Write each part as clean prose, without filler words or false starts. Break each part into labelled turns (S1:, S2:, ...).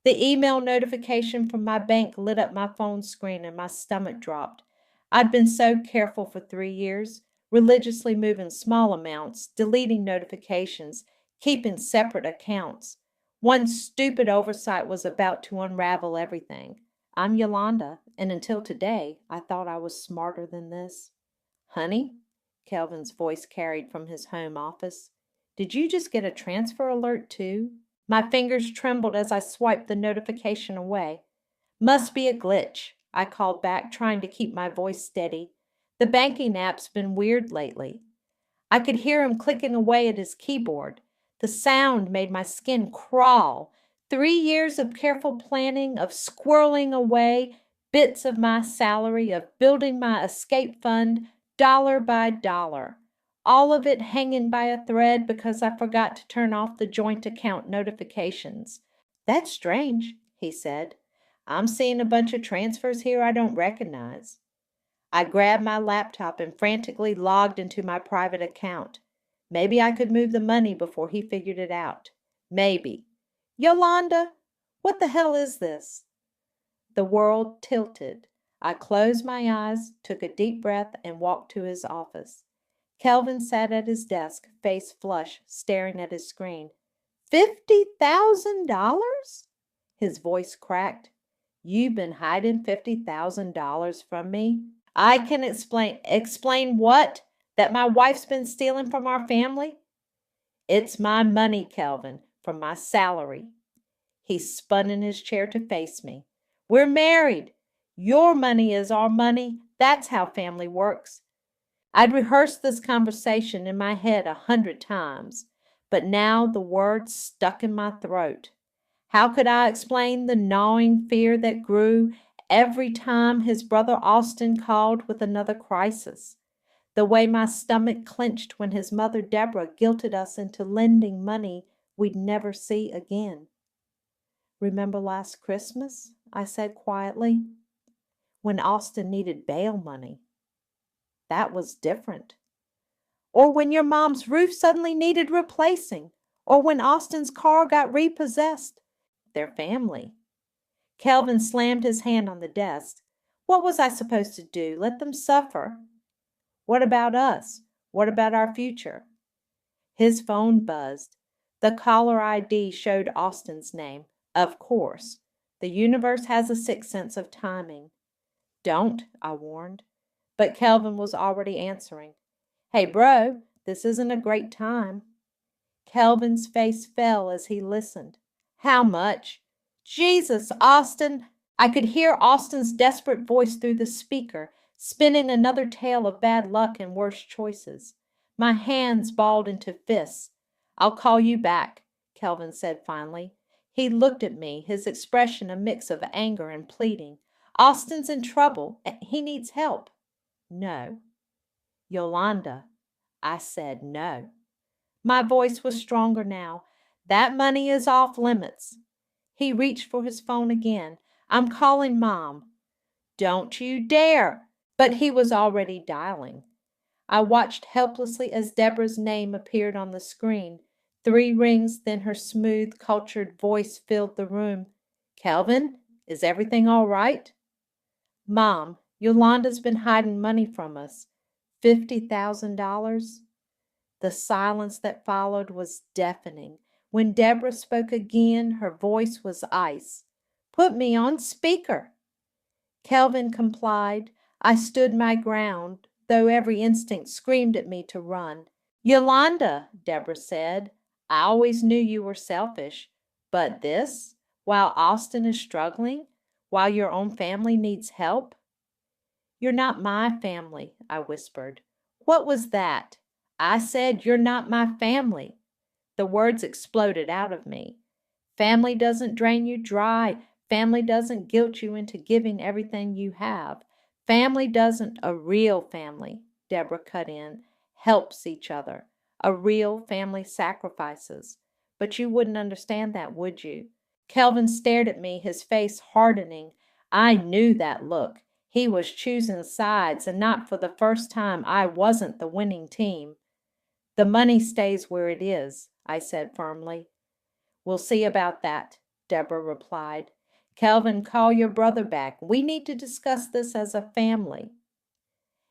S1: The email notification from my bank lit up my phone screen and my stomach dropped. I'd been so careful for 3 years, religiously moving small amounts, deleting notifications, keeping separate accounts. One stupid oversight was about to unravel everything. I'm Yolanda, and until today, I thought I was smarter than this. Honey, Kelvin's voice carried from his home office. Did you just get a transfer alert too? My fingers trembled as I swiped the notification away. Must be a glitch, I called back, trying to keep my voice steady. The banking app's been weird lately. I could hear him clicking away at his keyboard. The sound made my skin crawl. 3 years of careful planning, of squirreling away bits of my salary, of building my escape fund dollar by dollar. All of it hanging by a thread because I forgot to turn off the joint account notifications. That's strange, he said. I'm seeing a bunch of transfers here I don't recognize. I grabbed my laptop and frantically logged into my private account. Maybe I could move the money before he figured it out. Maybe. Yolanda, what the hell is this? The world tilted. I closed my eyes, took a deep breath, and walked to his office. Kelvin sat at his desk, face flush, staring at his screen. $50,000? His voice cracked. You've been hiding $50,000 from me? I can explain. Explain what? That my wife's been stealing from our family? It's my money, Kelvin, from my salary. He spun in his chair to face me. We're married. Your money is our money. That's how family works. I'd rehearsed this conversation in my head 100 times, but now the words stuck in my throat. How could I explain the gnawing fear that grew every time his brother Austin called with another crisis? The way my stomach clenched when his mother Deborah guilted us into lending money we'd never see again. Remember last Christmas? I said quietly. When Austin needed bail money. That was different. Or when your mom's roof suddenly needed replacing. Or when Austin's car got repossessed. Their family. Kelvin slammed his hand on the desk. What was I supposed to do? Let them suffer? What about us? What about our future? His phone buzzed. The caller ID showed Austin's name. Of course. The universe has a sixth sense of timing. Don't, I warned. But Kelvin was already answering. Hey, bro, this isn't a great time. Kelvin's face fell as he listened. How much? Jesus, Austin! I could hear Austin's desperate voice through the speaker, spinning another tale of bad luck and worse choices. My hands balled into fists. I'll call you back, Kelvin said finally. He looked at me, his expression a mix of anger and pleading. Austin's in trouble. He needs help. No. Yolanda, I said no. My voice was stronger now. That money is off limits. He reached for his phone again. I'm calling Mom. Don't you dare! But he was already dialing. I watched helplessly as Deborah's name appeared on the screen. 3 rings, then her smooth, cultured voice filled the room. Kelvin, is everything all right? Mom, Yolanda's been hiding money from us. $50,000? The silence that followed was deafening. When Deborah spoke again, her voice was ice. Put me on speaker. Kelvin complied. I stood my ground, though every instinct screamed at me to run. Yolanda, Deborah said, I always knew you were selfish. But this, while Austin is struggling, while your own family needs help? You're not my family, I whispered. What was that? I said, you're not my family. The words exploded out of me. Family doesn't drain you dry. Family doesn't guilt you into giving everything you have. Family doesn't, a real family, Deborah cut in, helps each other. A real family sacrifices. But you wouldn't understand that, would you? Kelvin stared at me, his face hardening. I knew that look. He was choosing sides, and not for the first time I wasn't the winning team. The money stays where it is, I said firmly. We'll see about that. Deborah replied. Kelvin, call your brother back. We need to discuss this as a family.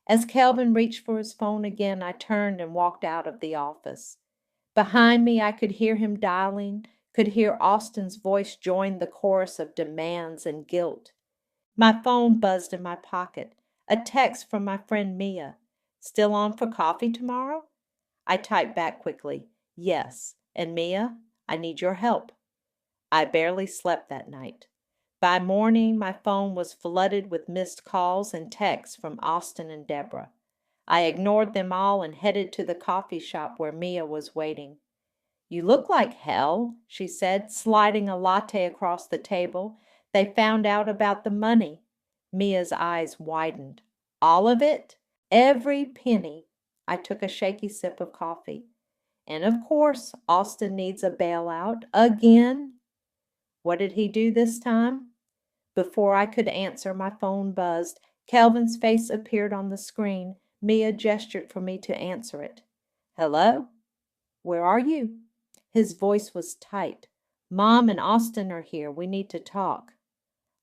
S1: As Kelvin reached for his phone again, I turned and walked out of the office. Behind me, I could hear him dialing, could hear Austin's voice join the chorus of demands and guilt. My phone buzzed in my pocket. A text from my friend Mia. Still on for coffee tomorrow? I typed back quickly, yes. And Mia, I need your help. I barely slept that night. By morning, my phone was flooded with missed calls and texts from Austin and Deborah. I ignored them all and headed to the coffee shop where Mia was waiting. You look like hell, she said, sliding a latte across the table. They found out about the money. Mia's eyes widened. All of it? Every penny. I took a shaky sip of coffee. And of course, Austin needs a bailout again. What did he do this time? Before I could answer, my phone buzzed. Kelvin's face appeared on the screen. Mia gestured for me to answer it. Hello? Where are you? His voice was tight. Mom and Austin are here. We need to talk.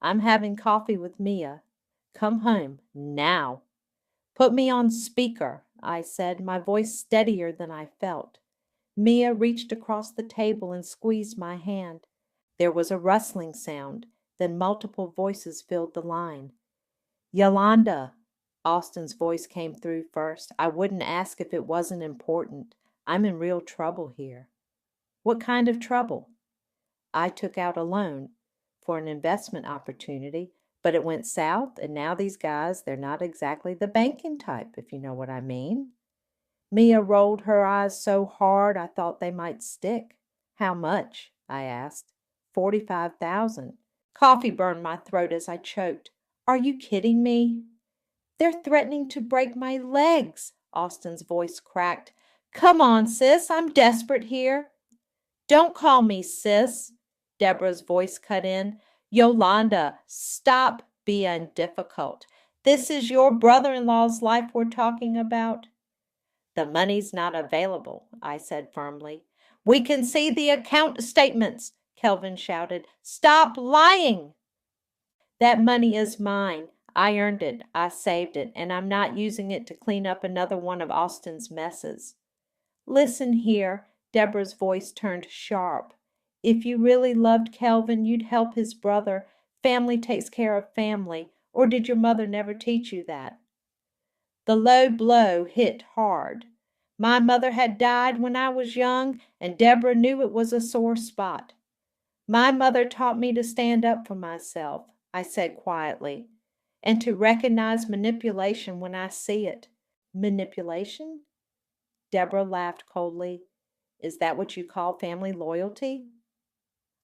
S1: I'm having coffee with Mia. Come home, now. Put me on speaker, I said, my voice steadier than I felt. Mia reached across the table and squeezed my hand. There was a rustling sound, then multiple voices filled the line. Yolanda, Austin's voice came through first. I wouldn't ask if it wasn't important. I'm in real trouble here. What kind of trouble? I took out a loan for an investment opportunity, but it went south, and now these guys, they're not exactly the banking type, if you know what I mean. Mia rolled her eyes so hard I thought they might stick. How much? I asked. 45,000. Coffee burned my throat as I choked. Are you kidding me? They're threatening to break my legs, Austin's voice cracked. Come on, sis, I'm desperate here. Don't call me sis, Deborah's voice cut in. Yolanda, stop being difficult. This is your brother-in-law's life we're talking about. The money's not available, I said firmly. We can see the account statements, Kelvin shouted. Stop lying. That money is mine. I earned it. I saved it, and I'm not using it to clean up another one of Austin's messes. Listen here, Deborah's voice turned sharp. If you really loved Kelvin, you'd help his brother. Family takes care of family. Or did your mother never teach you that? The low blow hit hard. My mother had died when I was young, and Deborah knew it was a sore spot. My mother taught me to stand up for myself, I said quietly, and to recognize manipulation when I see it. Manipulation? Deborah laughed coldly. Is that what you call family loyalty?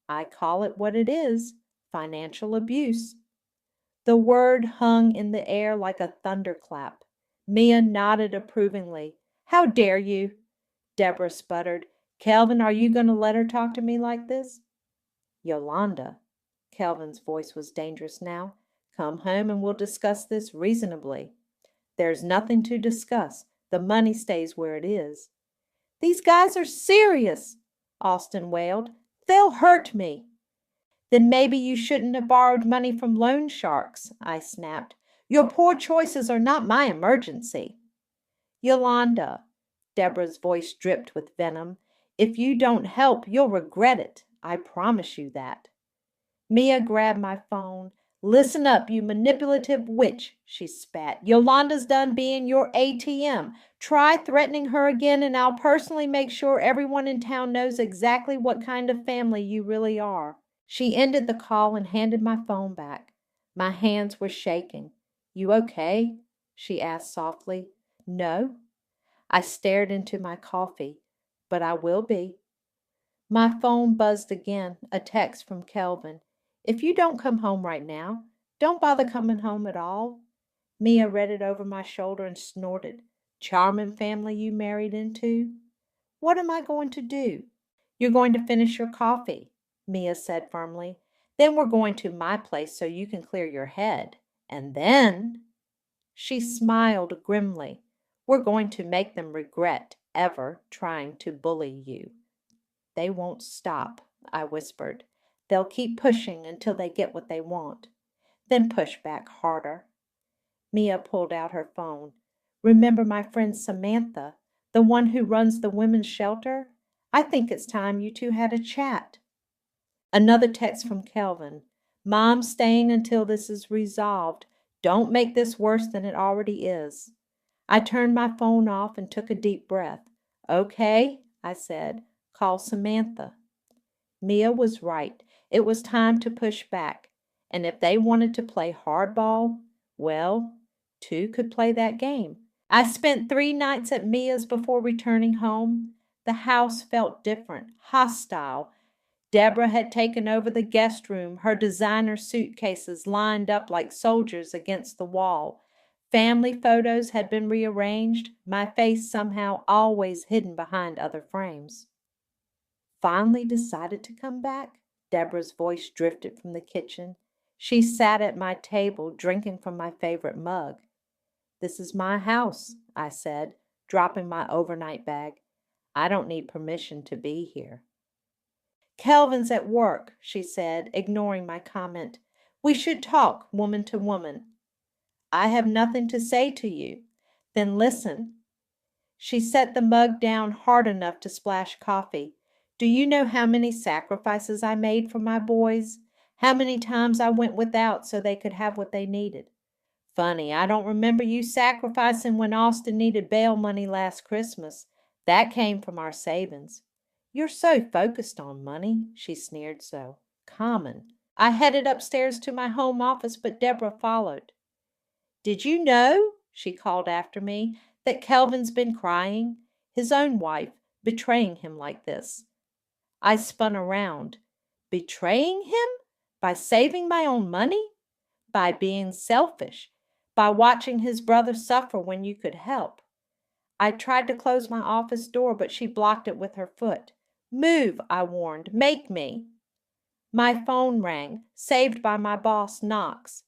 S1: I call it what it is, financial abuse. The word hung in the air like a thunderclap. Mia nodded approvingly. How dare you? Deborah sputtered. Kelvin, are you going to let her talk to me like this? Yolanda, Kelvin's voice was dangerous now. Come home and we'll discuss this reasonably. There's nothing to discuss. The money stays where it is. These guys are serious, Austin wailed. They'll hurt me. Then maybe you shouldn't have borrowed money from loan sharks, I snapped. Your poor choices are not my emergency. Yolanda, Deborah's voice dripped with venom, if you don't help, you'll regret it. I promise you that. Mia grabbed my phone. Listen up, you manipulative witch, she spat. Yolanda's done being your ATM. Try threatening her again, and I'll personally make sure everyone in town knows exactly what kind of family you really are. She ended the call and handed my phone back. My hands were shaking. You okay? She asked softly. No. I stared into my coffee. But I will be. My phone buzzed again, a text from Kelvin. If you don't come home right now, don't bother coming home at all. Mia read it over my shoulder and snorted. Charming family you married into? What am I going to do? You're going to finish your coffee, Mia said firmly. Then we're going to my place so you can clear your head. And then, she smiled grimly, we're going to make them regret ever trying to bully you. They won't stop, I whispered. They'll keep pushing until they get what they want, then push back harder. Mia pulled out her phone. Remember my friend Samantha, the one who runs the women's shelter? I think it's time you two had a chat. Another text from Kelvin. Mom's staying until this is resolved. Don't make this worse than it already is. I turned my phone off and took a deep breath. Okay, I said. Call Samantha. Mia was right. It was time to push back. And if they wanted to play hardball, well, two could play that game. I spent 3 nights at Mia's before returning home. The house felt different, hostile. Deborah had taken over the guest room, her designer suitcases lined up like soldiers against the wall. Family photos had been rearranged, my face somehow always hidden behind other frames. Finally decided to come back? Deborah's voice drifted from the kitchen. She sat at my table, drinking from my favorite mug. This is my house, I said, dropping my overnight bag. I don't need permission to be here. Kelvin's at work, she said, ignoring my comment. We should talk, woman to woman. I have nothing to say to you. Then listen. She set the mug down hard enough to splash coffee. Do you know how many sacrifices I made for my boys? How many times I went without so they could have what they needed? Funny, I don't remember you sacrificing when Austin needed bail money last Christmas. That came from our savings. You're so focused on money, she sneered so. Common. I headed upstairs to my home office, but Deborah followed. Did you know, she called after me, that Kelvin's been crying? His own wife, betraying him like this. I spun around. Betraying him? By saving my own money? By being selfish? By watching his brother suffer when you could help? I tried to close my office door, but she blocked it with her foot. Move, I warned. Make me. My phone rang, saved by my boss, Knox.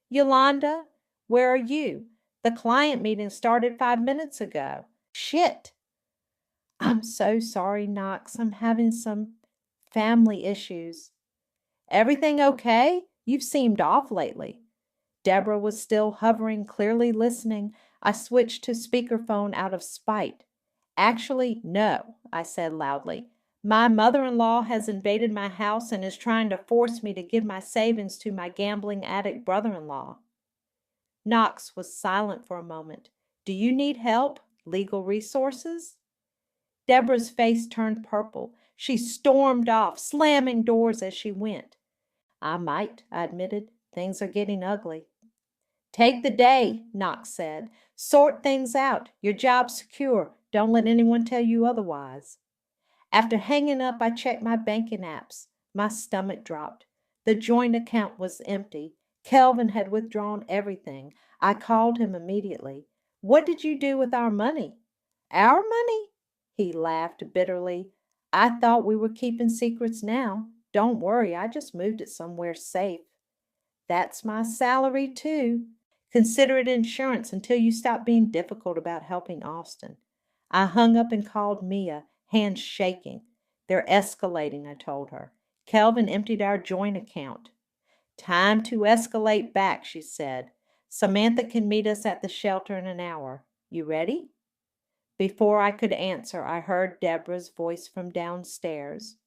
S1: Yolanda, where are you? The client meeting started 5 minutes ago. Shit. I'm so sorry, Knox. I'm having some family issues. Everything okay? You've seemed off lately. Deborah was still hovering, clearly listening. I switched to speakerphone out of spite. Actually, no, I said loudly. My mother-in-law has invaded my house and is trying to force me to give my savings to my gambling addict brother-in-law. Knox was silent for a moment. Do you need help? Legal resources? Deborah's face turned purple. She stormed off, slamming doors as she went. I might, I admitted. Things are getting ugly. Take the day, Knox said. Sort things out. Your job's secure. Don't let anyone tell you otherwise. After hanging up, I checked my banking apps. My stomach dropped. The joint account was empty. Kelvin had withdrawn everything. I called him immediately. What did you do with our money? Our money? He laughed bitterly. I thought we were keeping secrets now. Don't worry, I just moved it somewhere safe. That's my salary, too. Consider it insurance until you stop being difficult about helping Austin. I hung up and called Mia, hands shaking. They're escalating, I told her. Kelvin emptied our joint account. Time to escalate back, she said. Samantha can meet us at the shelter in an hour. You ready? Before I could answer, I heard Deborah's voice from downstairs.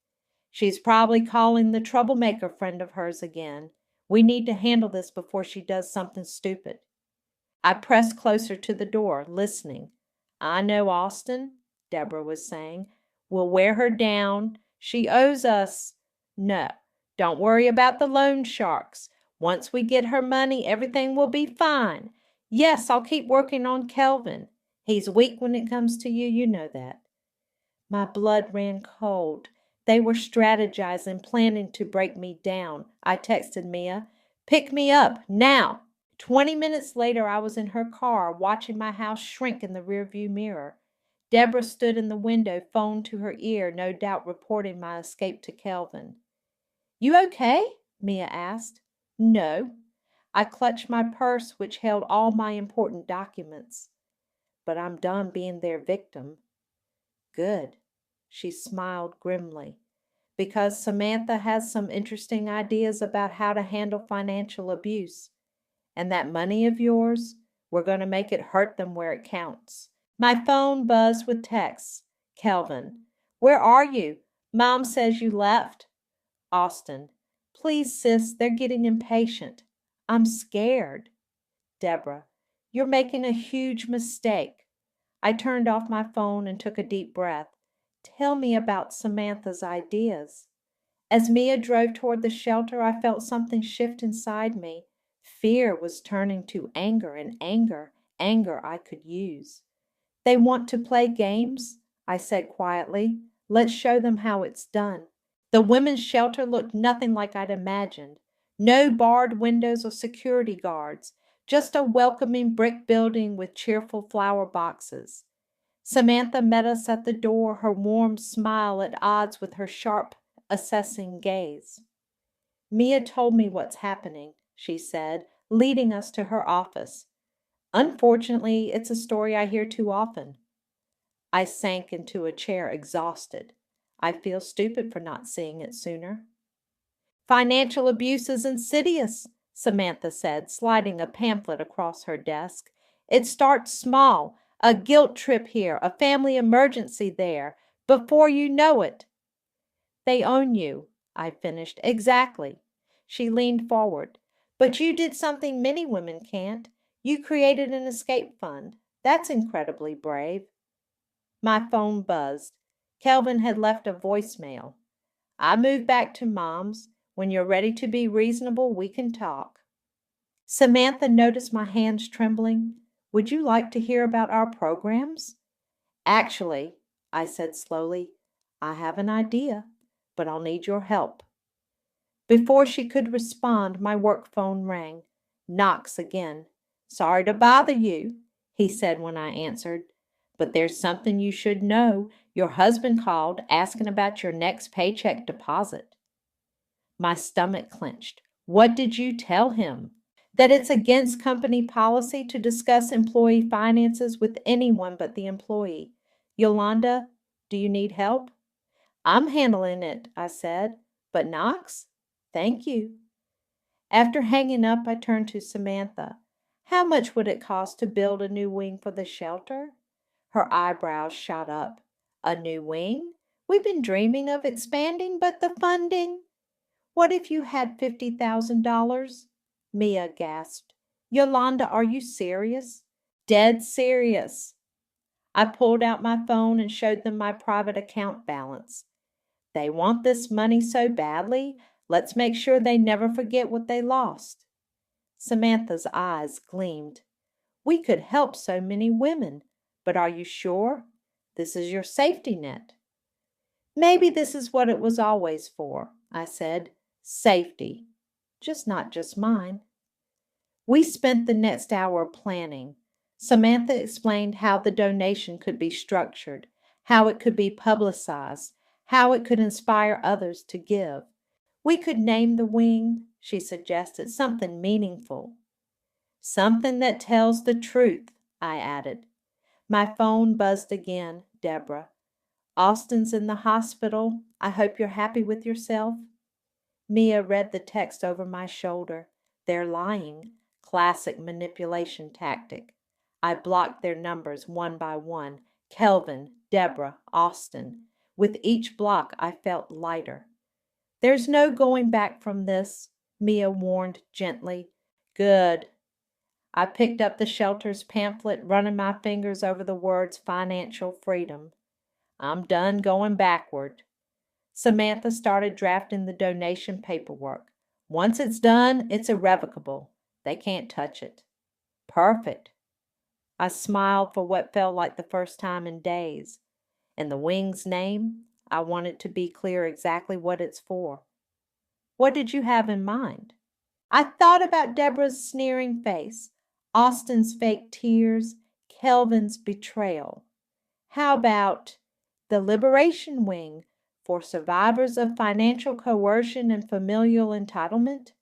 S1: She's probably calling the troublemaker friend of hers again. We need to handle this before she does something stupid. I pressed closer to the door, listening. I know Austin, Deborah was saying. We'll wear her down. She owes us. No, don't worry about the loan sharks. Once we get her money, everything will be fine. Yes, I'll keep working on Kelvin. He's weak when it comes to you, you know that. My blood ran cold. They were strategizing, planning to break me down. I texted Mia, pick me up, now. 20 minutes later, I was in her car, watching my house shrink in the rearview mirror. Deborah stood in the window, phone to her ear, no doubt reporting my escape to Kelvin. You okay? Mia asked. No. I clutched my purse, which held all my important documents. But I'm done being their victim. Good. She smiled grimly. Because Samantha has some interesting ideas about how to handle financial abuse. And that money of yours, we're going to make it hurt them where it counts. My phone buzzed with texts. Kelvin, where are you? Mom says you left. Austin, please, sis, they're getting impatient. I'm scared. Deborah, you're making a huge mistake. I turned off my phone and took a deep breath. Tell me about Samantha's ideas. As Mia drove toward the shelter, I felt something shift inside me. Fear was turning to anger, and anger I could use. They want to play games, I said quietly. Let's show them how it's done. The women's shelter looked nothing like I'd imagined. No barred windows or security guards, just a welcoming brick building with cheerful flower boxes. Samantha met us at the door, her warm smile at odds with her sharp, assessing gaze. Mia told me what's happening, she said, leading us to her office. Unfortunately, it's a story I hear too often. I sank into a chair, exhausted. I feel stupid for not seeing it sooner. Financial abuse is insidious, Samantha said, sliding a pamphlet across her desk. It starts small, a guilt trip here, a family emergency there. Before you know it, they own you, I finished. Exactly. She leaned forward. But you did something many women can't. You created an escape fund. That's incredibly brave. My phone buzzed. Kelvin had left a voicemail. I moved back to Mom's. When you're ready to be reasonable, we can talk. Samantha noticed my hands trembling. Would you like to hear about our programs? Actually, I said slowly, I have an idea, but I'll need your help. Before she could respond, my work phone rang. Knox again. Sorry to bother you, he said when I answered, but there's something you should know. Your husband called asking about your next paycheck deposit. My stomach clenched. What did you tell him? That it's against company policy to discuss employee finances with anyone but the employee. Yolanda, do you need help? I'm handling it, I said. But Knox? Thank you. After hanging up, I turned to Samantha. How much would it cost to build a new wing for the shelter? Her eyebrows shot up. A new wing? We've been dreaming of expanding, but the funding? What if you had $50,000? Mia gasped. Yolanda, are you serious? Dead serious. I pulled out my phone and showed them my private account balance. They want this money so badly. Let's make sure they never forget what they lost. Samantha's eyes gleamed. We could help so many women, but are you sure? This is your safety net. Maybe this is what it was always for, I said. Safety. Not just mine. We spent the next hour planning. Samantha explained how the donation could be structured, how it could be publicized, how it could inspire others to give. We could name the wing, she suggested, something meaningful. Something that tells the truth, I added. My phone buzzed again. Deborah. Austin's in the hospital. I hope you're happy with yourself. Mia read the text over my shoulder. They're lying. Classic manipulation tactic. I blocked their numbers one by one. Kelvin, Deborah, Austin. With each block, I felt lighter. There's no going back from this, Mia warned gently. Good. I picked up the shelter's pamphlet, running my fingers over the words financial freedom. I'm done going backward. Samantha started drafting the donation paperwork. Once it's done, it's irrevocable. They can't touch it. Perfect. I smiled for what felt like the first time in days. And the wing's name, I want it to be clear exactly what it's for. What did you have in mind? I thought about Deborah's sneering face, Austin's fake tears, Kelvin's betrayal. How about the Liberation Wing for survivors of financial coercion and familial entitlement?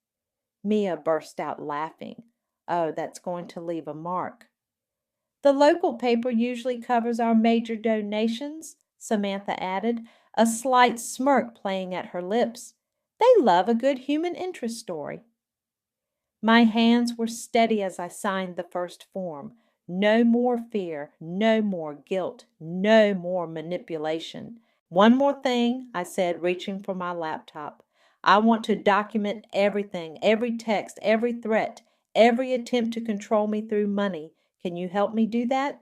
S1: Mia burst out laughing. Oh, that's going to leave a mark. The local paper usually covers our major donations, Samantha added. a slight smirk playing at her lips. They love a good human interest story. My hands were steady as I signed the first form. No more fear, no more guilt, no more manipulation. One more thing, I said, reaching for my laptop. I want to document everything, every text, every threat, every attempt to control me through money. Can you help me do that?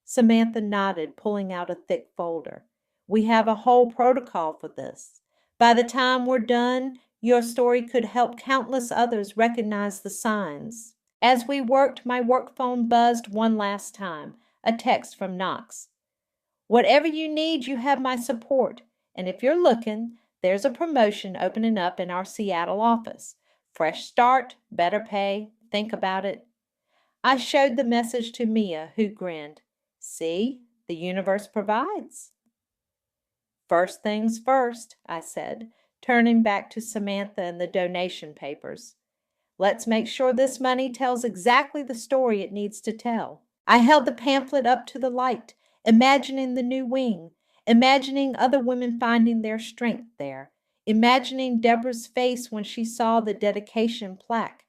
S1: Samantha nodded, pulling out a thick folder. We have a whole protocol for this. By the time we're done, your story could help countless others recognize the signs. As we worked, my work phone buzzed one last time. A text from Knox. Whatever you need, you have my support. And if you're looking, there's a promotion opening up in our Seattle office. Fresh start, better pay. Think about it. I showed the message to Mia, who grinned. See, the universe provides. First things first, I said, turning back to Samantha and the donation papers. Let's make sure this money tells exactly the story it needs to tell. I held the pamphlet up to the light, imagining the new wing, imagining other women finding their strength there, imagining Deborah's face when she saw the dedication plaque.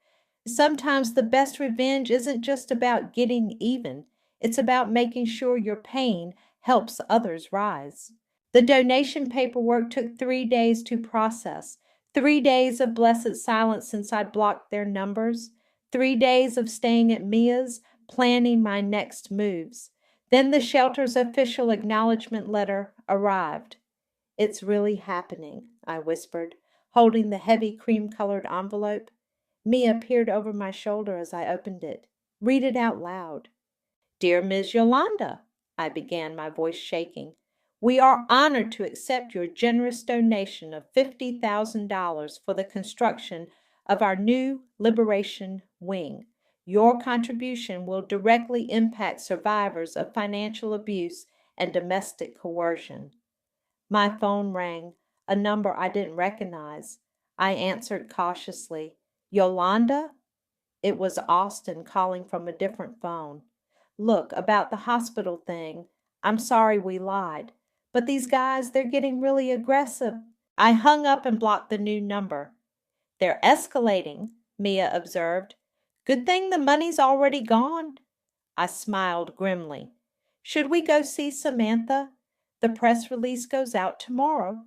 S1: Sometimes the best revenge isn't just about getting even. It's about making sure your pain helps others rise. The donation paperwork took 3 days to process. 3 days of blessed silence since I'd blocked their numbers. 3 days of staying at Mia's, planning my next moves. Then the shelter's official acknowledgement letter arrived. It's really happening, I whispered, holding the heavy cream-colored envelope. Mia peered over my shoulder as I opened it. Read it out loud. Dear Ms. Yolanda, I began, my voice shaking, we are honored to accept your generous donation of $50,000 for the construction of our new Liberation Wing. Your contribution will directly impact survivors of financial abuse and domestic coercion. My phone rang, a number I didn't recognize. I answered cautiously. Yolanda? It was Austin calling from a different phone. Look, about the hospital thing, I'm sorry we lied. But these guys, they're getting really aggressive. I hung up and blocked the new number. They're escalating, Mia observed. Good thing the money's already gone. I smiled grimly. Should we go see Samantha? The press release goes out tomorrow.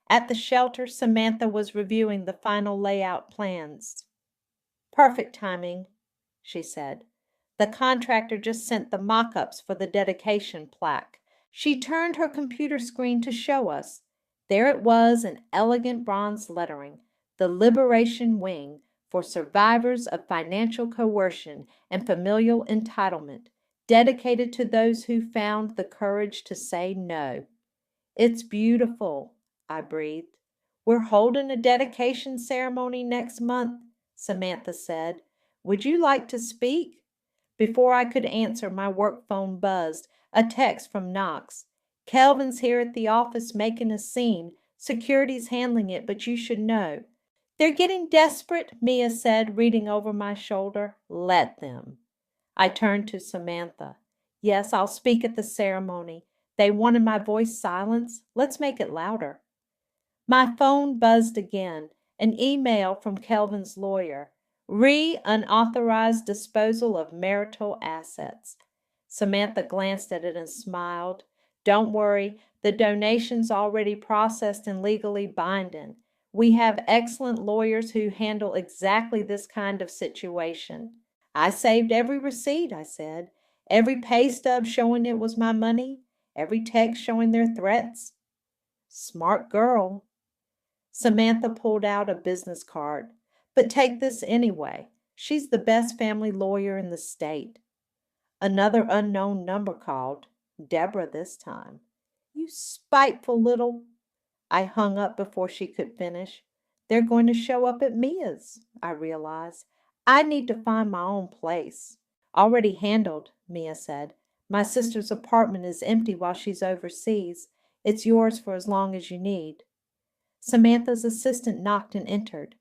S1: At the shelter, Samantha was reviewing the final layout plans. Perfect timing, she said. The contractor just sent the mock-ups for the dedication plaque. She turned her computer screen to show us. There it was in elegant bronze lettering, the Liberation Wing for survivors of financial coercion and familial entitlement, dedicated to those who found the courage to say no. It's beautiful, I breathed. We're holding a dedication ceremony next month, Samantha said. Would you like to speak? Before I could answer, my work phone buzzed, a text from Knox. Kelvin's here at the office making a scene. Security's handling it, but you should know. They're getting desperate, Mia said, reading over my shoulder. Let them. I turned to Samantha. Yes, I'll speak at the ceremony. They wanted my voice silenced. Let's make it louder. My phone buzzed again. An email from Kelvin's lawyer. Unauthorized disposal of marital assets. Samantha glanced at it and smiled. Don't worry, the donation's already processed and legally binding. We have excellent lawyers who handle exactly this kind of situation. I saved every receipt, I said. Every pay stub showing it was my money. Every text showing their threats. Smart girl. Samantha pulled out a business card. But take this anyway. She's the best family lawyer in the state. Another unknown number called. Deborah this time. You spiteful little... I hung up before she could finish. They're going to show up at Mia's, I realized. I need to find my own place. Already handled, Mia said. My sister's apartment is empty while she's overseas. It's yours for as long as you need. Samantha's assistant knocked and entered.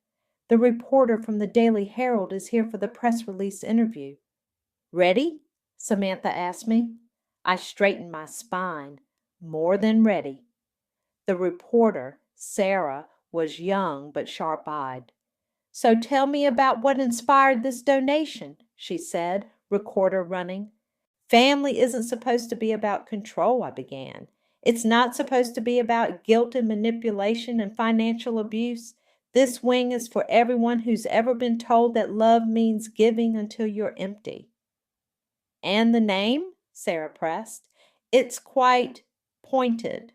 S1: The reporter from the Daily Herald is here for the press release interview. Ready? Samantha asked me. I straightened my spine. More than ready. The reporter, Sarah, was young but sharp-eyed. "So tell me about what inspired this donation," she said, recorder running. "Family isn't supposed to be about control," I began. "It's not supposed to be about guilt and manipulation and financial abuse. This wing is for everyone who's ever been told that love means giving until you're empty." "And the name?" Sarah pressed. "It's quite pointed."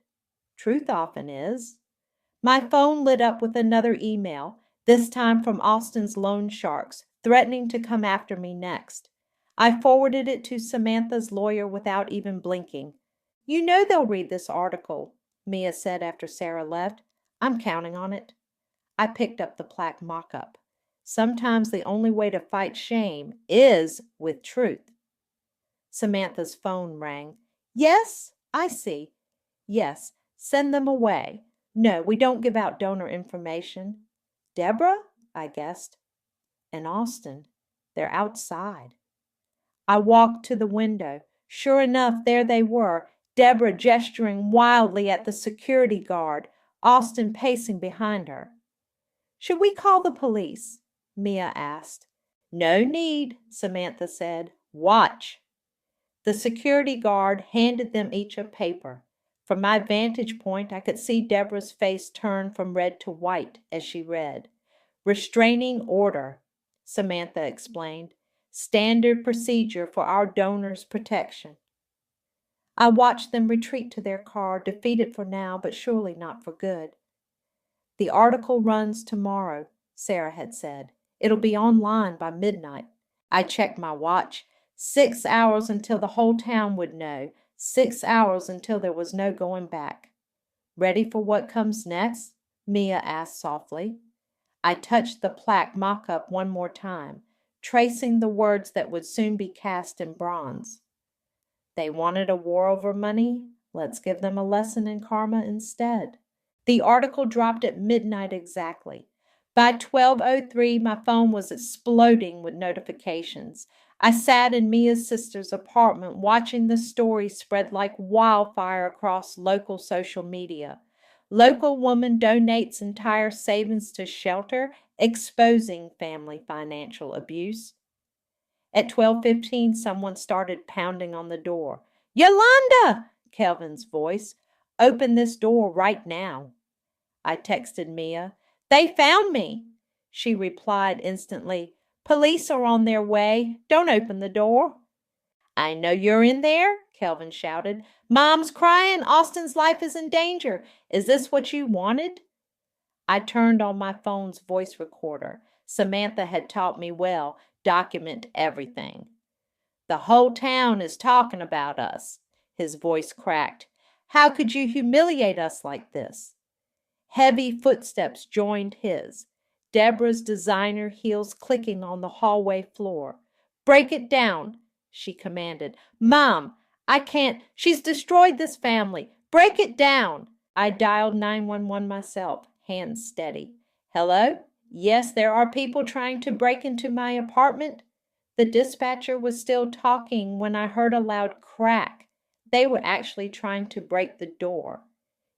S1: "Truth often is." My phone lit up with another email, this time from Austin's loan sharks, threatening to come after me next. I forwarded it to Samantha's lawyer without even blinking. "You know they'll read this article," Mia said after Sarah left. "I'm counting on it." I picked up the plaque mock-up. Sometimes the only way to fight shame is with truth. Samantha's phone rang. "Yes, I see. Yes, send them away. No, we don't give out donor information." "Deborah?" I guessed. "And Austin. They're outside." I walked to the window. Sure enough, there they were, Deborah gesturing wildly at the security guard, Austin pacing behind her. "Should we call the police?" Mia asked. "No need," Samantha said. "Watch." The security guard handed them each a paper. From my vantage point, I could see Deborah's face turn from red to white as she read. "Restraining order," Samantha explained. "Standard procedure for our donors' protection." I watched them retreat to their car, defeated for now, but surely not for good. "The article runs tomorrow," Sarah had said. "It'll be online by midnight." I checked my watch. 6 hours until the whole town would know. 6 hours until there was no going back. "Ready for what comes next?" Mia asked softly. I touched the plaque mock-up one more time, tracing the words that would soon be cast in bronze. "They wanted a war over money. Let's give them a lesson in karma instead." The article dropped at midnight exactly. By 12:03, my phone was exploding with notifications. I sat in Mia's sister's apartment watching the story spread like wildfire across local social media. Local woman donates entire savings to shelter, exposing family financial abuse. At 12:15, someone started pounding on the door. "Yolanda!" Kelvin's voice. "Open this door right now." I texted Mia. "They found me." She replied instantly. "Police are on their way. Don't open the door." "I know you're in there," Kelvin shouted. "Mom's crying. Austin's life is in danger. Is this what you wanted?" I turned on my phone's voice recorder. Samantha had taught me well. Document everything. "The whole town is talking about us." His voice cracked. "How could you humiliate us like this?" Heavy footsteps joined his. Deborah's designer heels clicking on the hallway floor. "Break it down," she commanded. "Mom, I can't. She's destroyed this family. Break it down." I dialed 911 myself, hands steady. "Hello? Yes, there are people trying to break into my apartment." The dispatcher was still talking when I heard a loud crack. They were actually trying to break the door.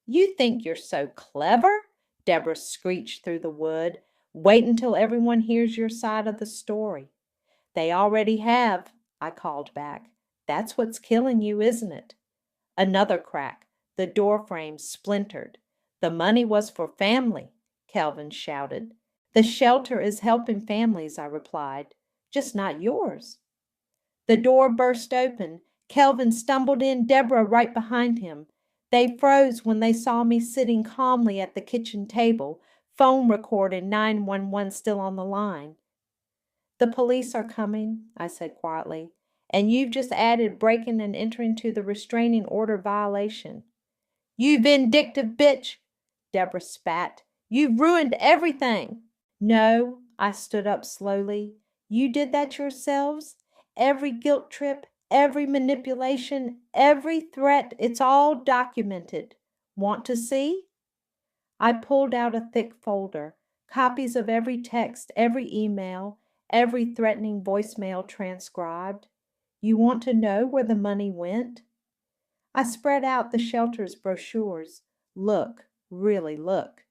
S1: "You think you're so clever?" Deborah screeched through the wood. "Wait until everyone hears your side of the story." "They already have," I called back. "That's what's killing you, isn't it?" Another crack. The door frame splintered. "The money was for family," Kelvin shouted. "The shelter is helping families," I replied. "Just not yours." The door burst open. Kelvin stumbled in, Deborah right behind him. They froze when they saw me sitting calmly at the kitchen table, phone recorder 911 still on the line. "The police are coming," I said quietly, "and you've just added breaking and entering to the restraining order violation." "You vindictive bitch!" Deborah spat. "You've ruined everything." "No," I stood up slowly. "You did that yourselves. Every guilt trip, every manipulation, every threat, it's all documented. Want to see?" I pulled out a thick folder, copies of every text, every email, every threatening voicemail transcribed. "You want to know where the money went?" I spread out the shelter's brochures. "Look, really look.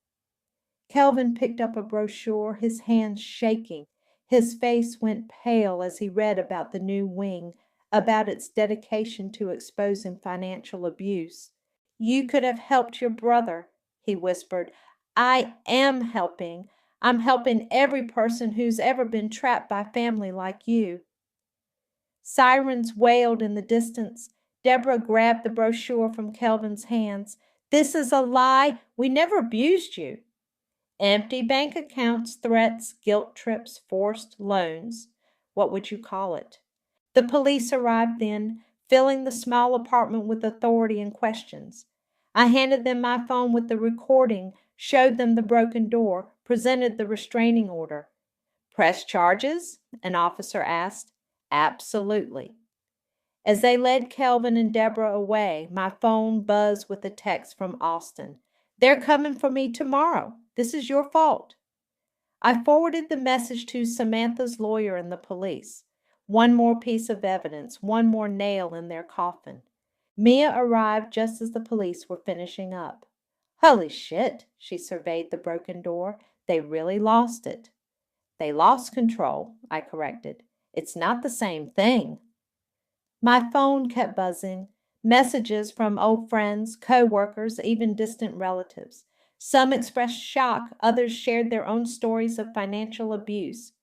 S1: Kelvin picked up a brochure, his hands shaking. His face went pale as he read about the new wing, about its dedication to exposing financial abuse. You could have helped your brother, he whispered. I am helping. I'm helping every person who's ever been trapped by family like you. Sirens wailed in the distance. Deborah grabbed the brochure from Kelvin's hands. This is a lie. We never abused you. Empty bank accounts, threats, guilt trips, forced loans. What would you call it? The police arrived then, filling the small apartment with authority and questions. I handed them my phone with the recording, showed them the broken door, presented the restraining order. Press charges? An officer asked. Absolutely. As they led Kelvin and Deborah away, my phone buzzed with a text from Austin. They're coming for me tomorrow. This is your fault. I forwarded the message to Samantha's lawyer and the police. One more piece of evidence, one more nail in their coffin. Mia arrived just as the police were finishing up. Holy shit, she surveyed the broken door. They really lost it. They lost control, I corrected. It's not the same thing. My phone kept buzzing. Messages from old friends, co-workers, even distant relatives. Some expressed shock, others shared their own stories of financial abuse.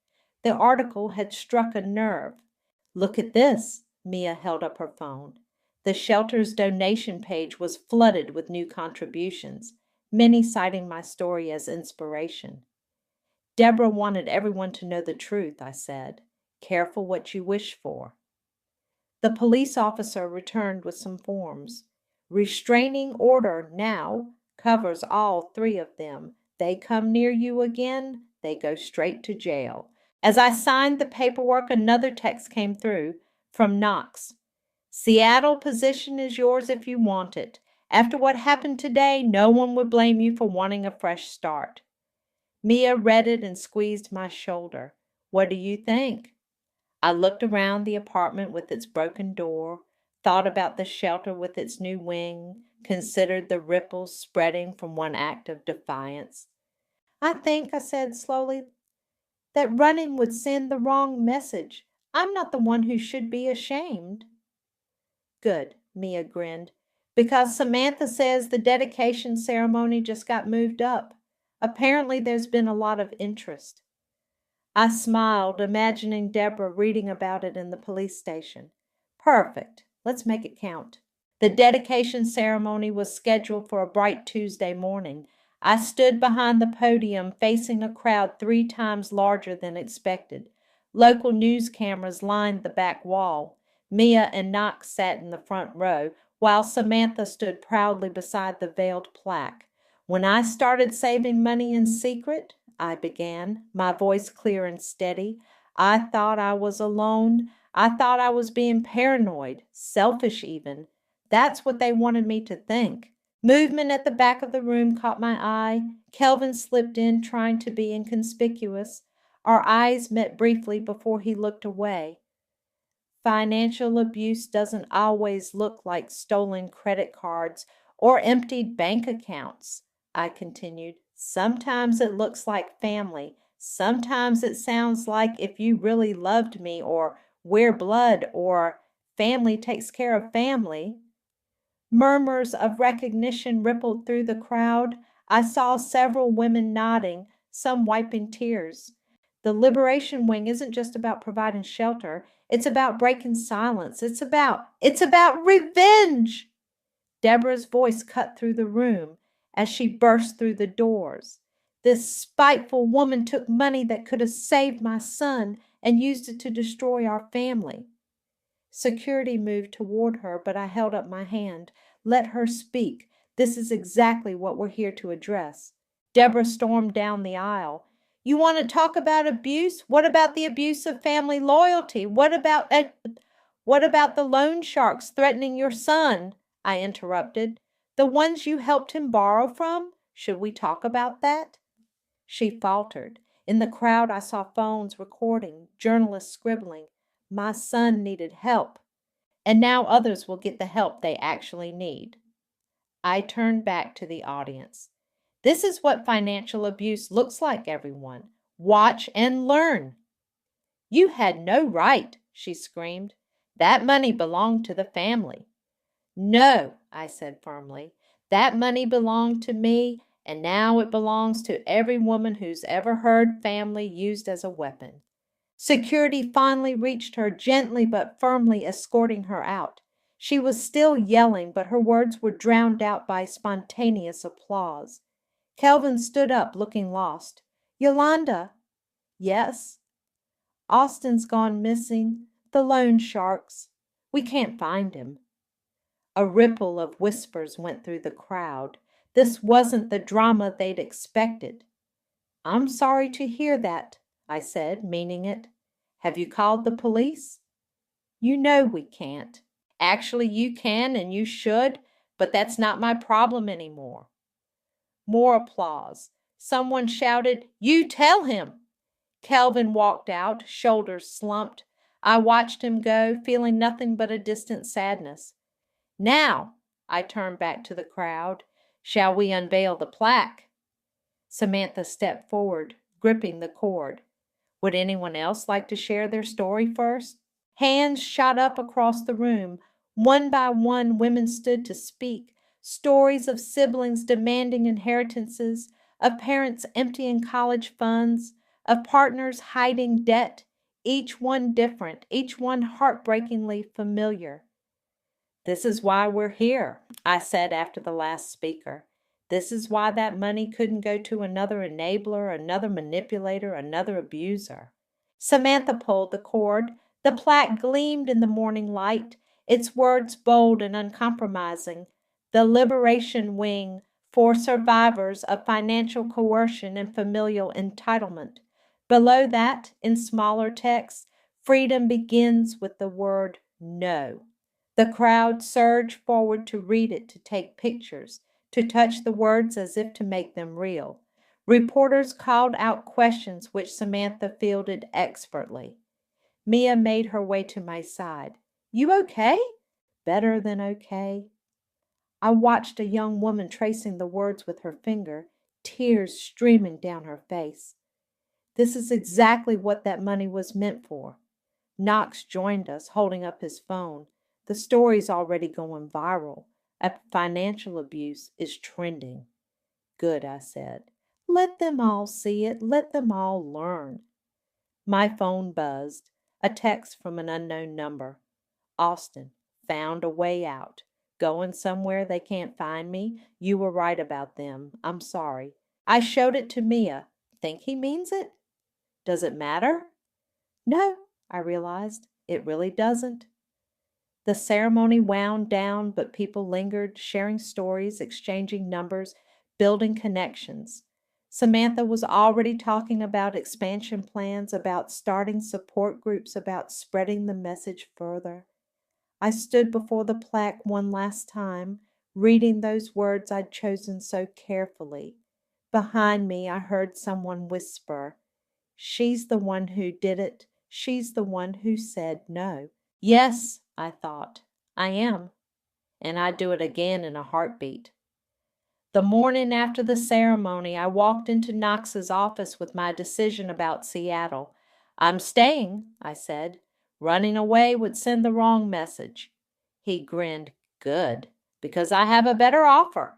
S1: The article had struck a nerve. Look at this, Mia held up her phone. The shelter's donation page was flooded with new contributions, many citing my story as inspiration. Deborah wanted everyone to know the truth, I said. Careful what you wish for. The police officer returned with some forms. Restraining order now covers all three of them. They come near you again, they go straight to jail. As I signed the paperwork, another text came through from Knox. Seattle position is yours if you want it. After what happened today, no one would blame you for wanting a fresh start. Mia read it and squeezed my shoulder. What do you think? I looked around the apartment with its broken door, thought about the shelter with its new wing, considered the ripples spreading from one act of defiance. I think, I said slowly, that running would send the wrong message. I'm not the one who should be ashamed. Good, Mia grinned, because Samantha says the dedication ceremony just got moved up. Apparently there's been a lot of interest. I smiled, imagining Deborah reading about it in the police station. Perfect. Let's make it count. The dedication ceremony was scheduled for a bright Tuesday morning. I stood behind the podium facing a crowd 3 times larger than expected. Local news cameras lined the back wall. Mia and Knox sat in the front row, while Samantha stood proudly beside the veiled plaque. When I started saving money in secret, I began, my voice clear and steady, I thought I was alone. I thought I was being paranoid, selfish even. That's what they wanted me to think. Movement at the back of the room caught my eye. Kelvin slipped in, trying to be inconspicuous. Our eyes met briefly before he looked away. Financial abuse doesn't always look like stolen credit cards or emptied bank accounts, I continued. Sometimes it looks like family. Sometimes it sounds like if you really loved me, or we're blood, or family takes care of family. Murmurs of recognition rippled through the crowd. I saw several women nodding, some wiping tears. The Liberation Wing isn't just about providing shelter. It's about breaking silence. It's about revenge. Deborah's voice cut through the room as she burst through the doors. This spiteful woman took money that could have saved my son and used it to destroy our family. Security moved toward her, but I held up my hand. Let her speak. This is exactly what we're here to address. Deborah stormed down the aisle. You want to talk about abuse? What about the abuse of family loyalty? What about the loan sharks threatening your son? I interrupted. The ones you helped him borrow from? Should we talk about that? She faltered. In the crowd, I saw phones recording, journalists scribbling. My son needed help, and now others will get the help they actually need. I turned back to the audience. This is what financial abuse looks like, everyone. Watch and learn. You had no right, she screamed. That money belonged to the family. No, I said firmly. That money belonged to me, and now it belongs to every woman who's ever heard family used as a weapon. Security finally reached her, gently but firmly escorting her out. She was still yelling, but her words were drowned out by spontaneous applause. Kelvin stood up, looking lost. Yolanda. Yes. Austin's gone missing. The loan sharks. We can't find him. A ripple of whispers went through the crowd. This wasn't the drama they'd expected. I'm sorry to hear that, I said, meaning it. Have you called the police? You know we can't. Actually, you can and you should, but that's not my problem anymore. More applause. Someone shouted, You tell him! Kelvin walked out, shoulders slumped. I watched him go, feeling nothing but a distant sadness. Now, I turned back to the crowd, shall we unveil the plaque? Samantha stepped forward, gripping the cord. Would anyone else like to share their story first? Hands shot up across the room. One by one, women stood to speak. Stories of siblings demanding inheritances, of parents emptying college funds, of partners hiding debt, each one different, each one heartbreakingly familiar. This is why we're here, I said after the last speaker. This is why that money couldn't go to another enabler, another manipulator, another abuser. Samantha pulled the cord. The plaque gleamed in the morning light, its words bold and uncompromising. The Liberation Wing for survivors of financial coercion and familial entitlement. Below that, in smaller text, freedom begins with the word no. The crowd surged forward to read it, to take pictures, to touch the words as if to make them real. Reporters called out questions which Samantha fielded expertly. Mia made her way to my side. You okay? Better than okay. I watched a young woman tracing the words with her finger, tears streaming down her face. This is exactly what that money was meant for. Knox joined us, holding up his phone. The story's already going viral. Financial abuse is trending. Good, I said. Let them all see it. Let them all learn. My phone buzzed. A text from an unknown number. Austin, found a way out. Going somewhere they can't find me? You were right about them. I'm sorry. I showed it to Mia. Think he means it? Does it matter? No, I realized. It really doesn't. The ceremony wound down, but people lingered, sharing stories, exchanging numbers, building connections. Samantha was already talking about expansion plans, about starting support groups, about spreading the message further. I stood before the plaque one last time, reading those words I'd chosen so carefully. Behind me, I heard someone whisper, She's the one who did it. She's the one who said no. Yes, I thought, I am, and I'd do it again in a heartbeat. The morning after the ceremony, I walked into Knox's office with my decision about Seattle. I'm staying, I said. Running away would send the wrong message. He grinned, good, because I have a better offer.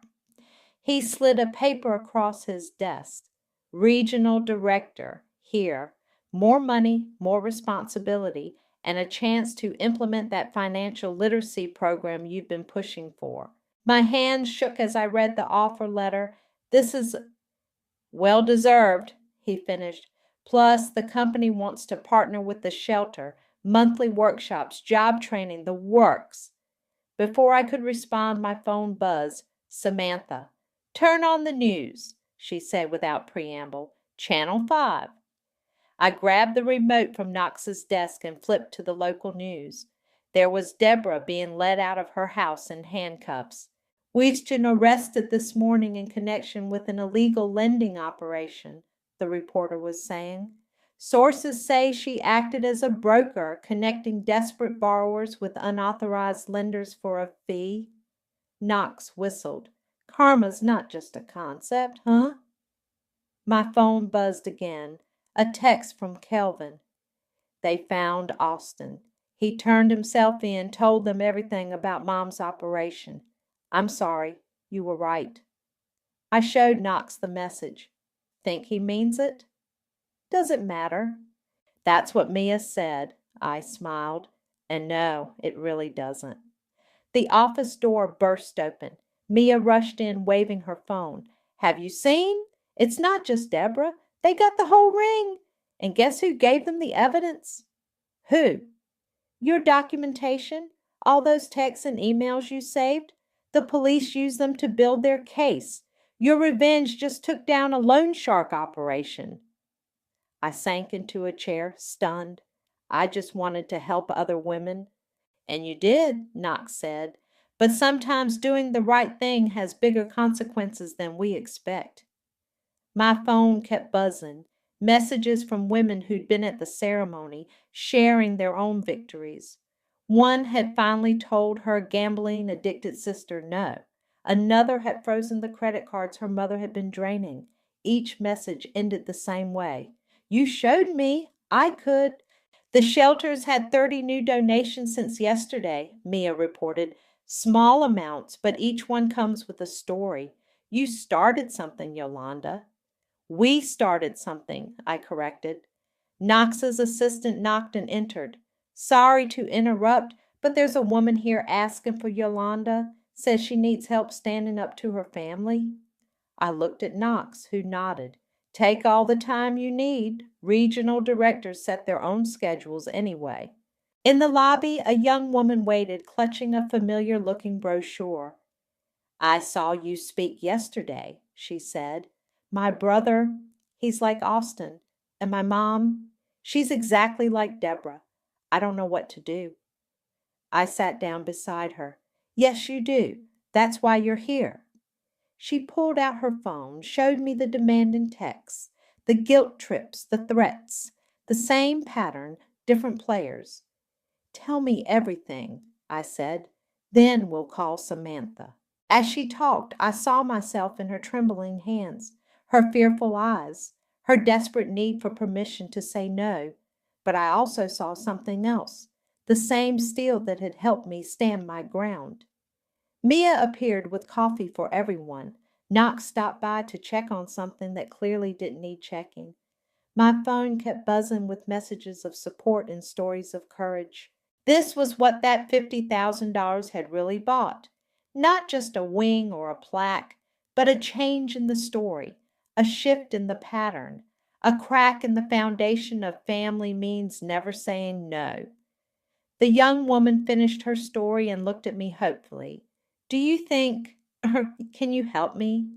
S1: He slid a paper across his desk. Regional director, here. More money, more responsibility, and a chance to implement that financial literacy program you've been pushing for. My hands shook as I read the offer letter. This is well deserved, he finished. Plus, the company wants to partner with the shelter, monthly workshops, job training, the works. Before I could respond, my phone buzzed. Samantha. Turn on the news, she said without preamble. Channel 5. I grabbed the remote from Knox's desk and flipped to the local news. There was Deborah being led out of her house in handcuffs. We've been arrested this morning in connection with an illegal lending operation, the reporter was saying. Sources say she acted as a broker, connecting desperate borrowers with unauthorized lenders for a fee. Knox whistled. Karma's not just a concept, huh? My phone buzzed again. A text from Kelvin. They found Austin. He turned himself in, told them everything about Mom's operation. I'm sorry. You were right. I showed Knox the message. Think he means it? Does it matter? That's what Mia said. I smiled. And no, it really doesn't. The office door burst open. Mia rushed in, waving her phone. Have you seen? It's not just Deborah. They got the whole ring. And guess who gave them the evidence? Who? Your documentation? All those texts and emails you saved? The police used them to build their case. Your revenge just took down a loan shark operation. I sank into a chair, stunned. I just wanted to help other women. And you did, Knox said. But sometimes doing the right thing has bigger consequences than we expect. My phone kept buzzing. Messages from women who'd been at the ceremony, sharing their own victories. One had finally told her gambling addicted sister no. Another had frozen the credit cards her mother had been draining. Each message ended the same way. You showed me. I could. The shelters had 30 new donations since yesterday, Mia reported. Small amounts, but each one comes with a story. You started something, Yolanda. We started something, I corrected. Knox's assistant knocked and entered. Sorry to interrupt, but there's a woman here asking for Yolanda. Says she needs help standing up to her family. I looked at Knox, who nodded. Take all the time you need. Regional directors set their own schedules anyway. In the lobby, a young woman waited, clutching a familiar-looking brochure. I saw you speak yesterday, she said. My brother, he's like Austin. And my mom, she's exactly like Deborah. I don't know what to do. I sat down beside her. Yes, you do. That's why you're here. She pulled out her phone, showed me the demanding texts, the guilt trips, the threats, the same pattern, different players. Tell me everything, I said. Then we'll call Samantha. As she talked, I saw myself in her trembling hands, her fearful eyes, her desperate need for permission to say no. But I also saw something else, the same steel that had helped me stand my ground. Mia appeared with coffee for everyone. Knox stopped by to check on something that clearly didn't need checking. My phone kept buzzing with messages of support and stories of courage. This was what that $50,000 had really bought. Not just a wing or a plaque, but a change in the story, a shift in the pattern, a crack in the foundation of family means never saying no. The young woman finished her story and looked at me hopefully. Do you think, can you help me?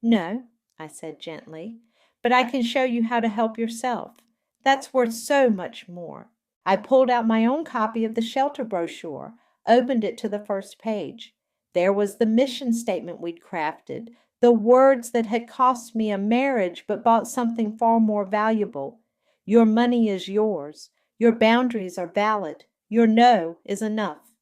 S1: No, I said gently, but I can show you how to help yourself. That's worth so much more. I pulled out my own copy of the shelter brochure, opened it to the first page. There was the mission statement we'd crafted, the words that had cost me a marriage but bought something far more valuable. Your money is yours. Your boundaries are valid. Your no is enough.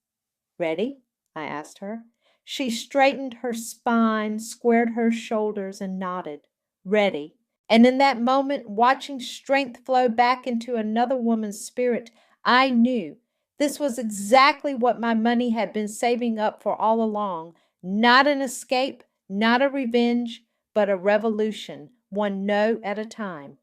S1: Ready? I asked her. She straightened her spine, squared her shoulders, and nodded. Ready. And in that moment, watching strength flow back into another woman's spirit, I knew this was exactly what my money had been saving up for all along. Not an escape, not a revenge, but a revolution, one no at a time.